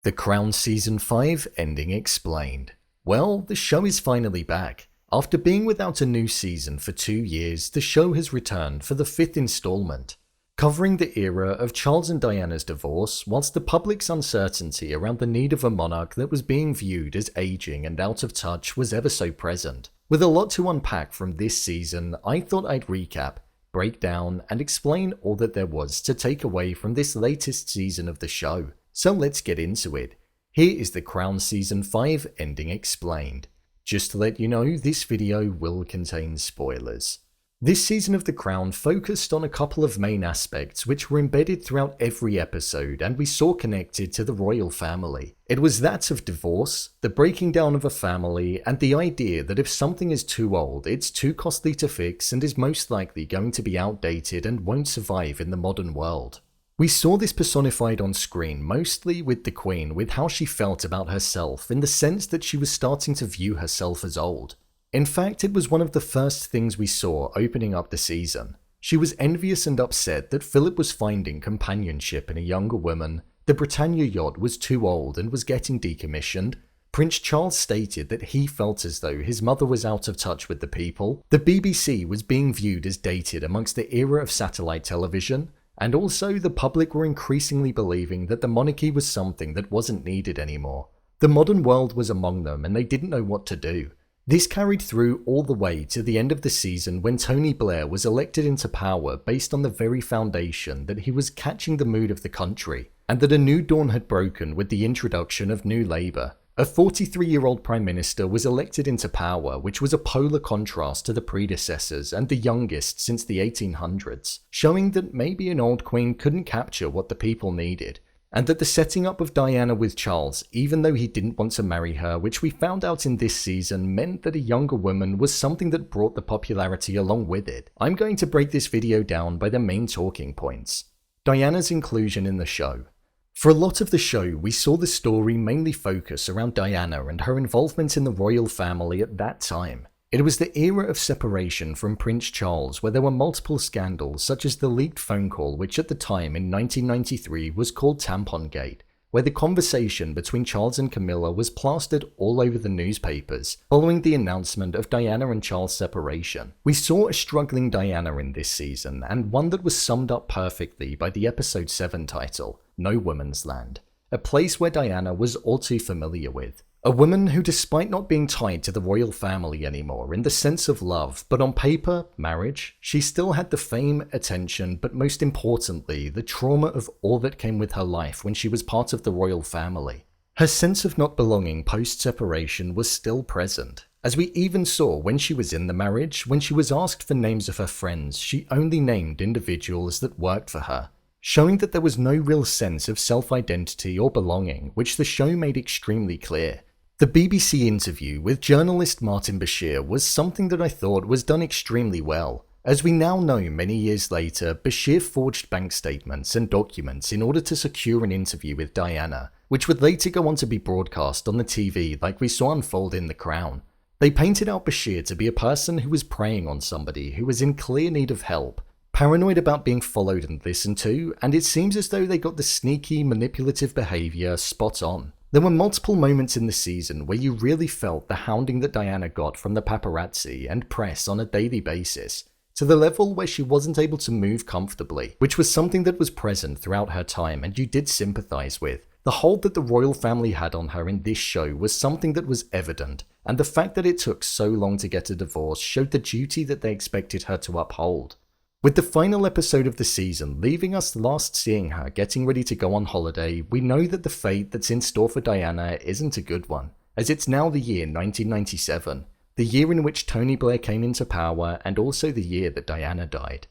The Crown Season 5 ending explained. Well, the show is finally back. After being without a new season for 2 years, the show has returned for the 5th installment, covering the era of Charles and Diana's divorce, whilst the public's uncertainty around the need of a monarch that was being viewed as aging and out of touch was ever so present. With a lot to unpack from this season, I thought I'd recap, break down, and explain all that there was to take away from this latest season of the show. So let's get into it. Here is The Crown Season 5 ending explained. Just to let you know, this video will contain spoilers. This season of The Crown focused on a couple of main aspects which were embedded throughout every episode and we saw connected to the royal family. It was that of divorce, the breaking down of a family, and the idea that if something is too old, it's too costly to fix and is most likely going to be outdated and won't survive in the modern world. We saw this personified on screen mostly with the Queen, with how she felt about herself in the sense that she was starting to view herself as old. In fact, it was one of the first things we saw opening up the season. She was envious and upset that Philip was finding companionship in a younger woman, the Britannia yacht was too old and was getting decommissioned, Prince Charles stated that he felt as though his mother was out of touch with the people, the BBC was being viewed as dated amongst the era of satellite television, and also the public were increasingly believing that the monarchy was something that wasn't needed anymore. The modern world was among them and they didn't know what to do. This carried through all the way to the end of the season when Tony Blair was elected into power based on the very foundation that he was catching the mood of the country, and that a new dawn had broken with the introduction of New Labour. A 43-year-old Prime Minister was elected into power, which was a polar contrast to the predecessors and the youngest since the 1800s, showing that maybe an old queen couldn't capture what the people needed, and that the setting up of Diana with Charles, even though he didn't want to marry her, which we found out in this season, meant that a younger woman was something that brought the popularity along with it. I'm going to break this video down by the main talking points. Diana's inclusion in the show. For a lot of the show, we saw the story mainly focus around Diana and her involvement in the royal family at that time. It was the era of separation from Prince Charles where there were multiple scandals such as the leaked phone call which at the time in 1993 was called Tampon Gate, where the conversation between Charles and Camilla was plastered all over the newspapers following the announcement of Diana and Charles' separation. We saw a struggling Diana in this season, and one that was summed up perfectly by the episode 7 title, No Woman's Land, a place where Diana was all too familiar with. A woman who, despite not being tied to the royal family anymore in the sense of love, but on paper, marriage, she still had the fame, attention, but most importantly, the trauma of all that came with her life when she was part of the royal family. Her sense of not belonging post-separation was still present, as we even saw when she was in the marriage. When she was asked for names of her friends, she only named individuals that worked for her, showing that there was no real sense of self-identity or belonging, which the show made extremely clear. The BBC interview with journalist Martin Bashir was something that I thought was done extremely well. As we now know many years later, Bashir forged bank statements and documents in order to secure an interview with Diana, which would later go on to be broadcast on the TV like we saw unfold in The Crown. They painted out Bashir to be a person who was preying on somebody who was in clear need of help, paranoid about being followed and listened to, and it seems as though they got the sneaky, manipulative behaviour spot on. There were multiple moments in the season where you really felt the hounding that Diana got from the paparazzi and press on a daily basis, to the level where she wasn't able to move comfortably, which was something that was present throughout her time and you did sympathise with. The hold that the royal family had on her in this show was something that was evident, and the fact that it took so long to get a divorce showed the duty that they expected her to uphold. With the final episode of the season leaving us last seeing her getting ready to go on holiday, we know that the fate that's in store for Diana isn't a good one, as it's now the year 1997, the year in which Tony Blair came into power and also the year that Diana died.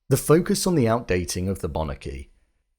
The focus on the outdating of the monarchy.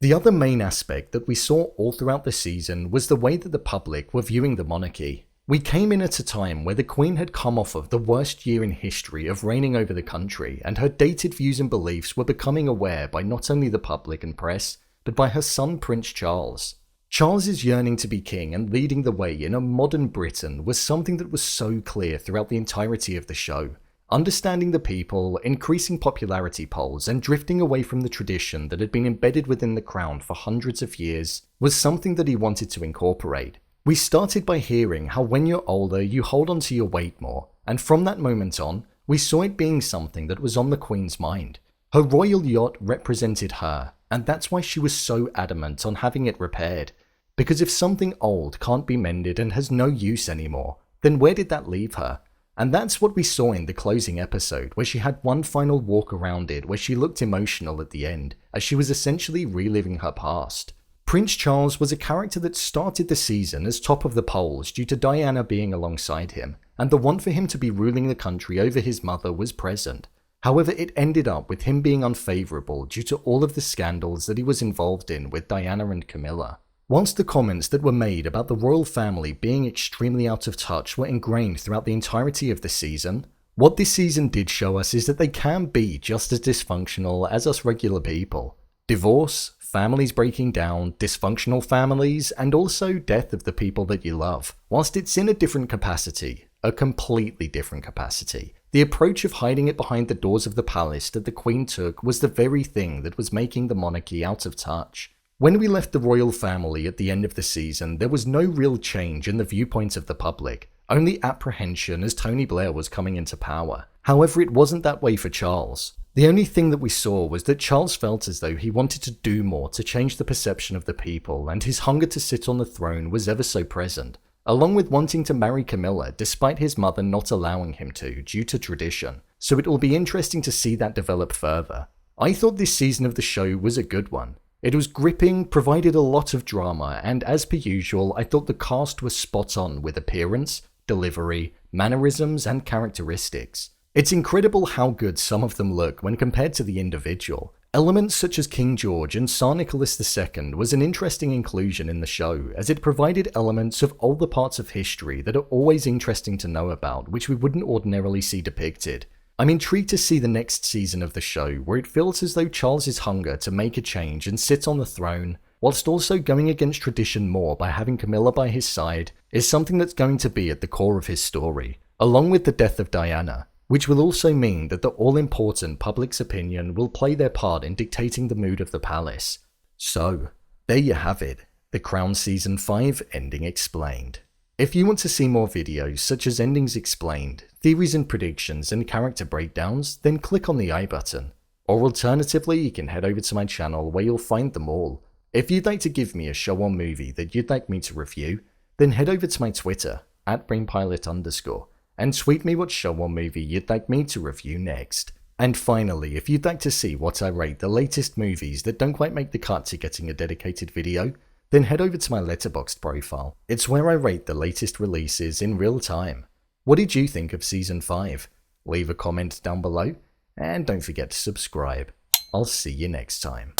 The other main aspect that we saw all throughout the season was the way that the public were viewing the monarchy. We came in at a time where the Queen had come off of the worst year in history of reigning over the country, and her dated views and beliefs were becoming aware by not only the public and press, but by her son Prince Charles. Charles's yearning to be king and leading the way in a modern Britain was something that was so clear throughout the entirety of the show. Understanding the people, increasing popularity polls, and drifting away from the tradition that had been embedded within the crown for hundreds of years was something that he wanted to incorporate. We started by hearing how when you're older you hold on to your weight more, and from that moment on, we saw it being something that was on the Queen's mind. Her royal yacht represented her, and that's why she was so adamant on having it repaired. Because if something old can't be mended and has no use anymore, then where did that leave her? And that's what we saw in the closing episode, where she had one final walk around it where she looked emotional at the end, as she was essentially reliving her past. Prince Charles was a character that started the season as top of the polls due to Diana being alongside him, and the want for him to be ruling the country over his mother was present. However, it ended up with him being unfavourable due to all of the scandals that he was involved in with Diana and Camilla. Once the comments that were made about the royal family being extremely out of touch were ingrained throughout the entirety of the season, what this season did show us is that they can be just as dysfunctional as us regular people. Divorce, families breaking down, dysfunctional families, and also death of the people that you love. Whilst it's in a different capacity, a completely different capacity, the approach of hiding it behind the doors of the palace that the Queen took was the very thing that was making the monarchy out of touch. When we left the royal family at the end of the season, there was no real change in the viewpoint of the public, only apprehension as Tony Blair was coming into power. However, it wasn't that way for Charles. The only thing that we saw was that Charles felt as though he wanted to do more to change the perception of the people, and his hunger to sit on the throne was ever so present, along with wanting to marry Camilla despite his mother not allowing him to due to tradition. So it will be interesting to see that develop further. I thought this season of the show was a good one. It was gripping, provided a lot of drama, and as per usual, I thought the cast was spot on with appearance, delivery, mannerisms, and characteristics. It's incredible how good some of them look when compared to the individual. Elements such as King George and Tsar Nicholas II was an interesting inclusion in the show, as it provided elements of older parts of history that are always interesting to know about, which we wouldn't ordinarily see depicted. I'm intrigued to see the next season of the show, where it feels as though Charles's hunger to make a change and sit on the throne, whilst also going against tradition more by having Camilla by his side, is something that's going to be at the core of his story, along with the death of Diana, which will also mean that the all-important public's opinion will play their part in dictating the mood of the palace. So, there you have it, The Crown Season 5 Ending Explained. If you want to see more videos such as endings explained, theories and predictions, and character breakdowns, then click on the I button. Or alternatively, you can head over to my channel where you'll find them all. If you'd like to give me a show or movie that you'd like me to review, then head over to my Twitter, @BrainPilot_, and tweet me what show or movie you'd like me to review next. And finally, if you'd like to see what I rate the latest movies that don't quite make the cut to getting a dedicated video, then head over to my Letterboxd profile. It's where I rate the latest releases in real time. What did you think of Season 5? Leave a comment down below, and don't forget to subscribe. I'll see you next time.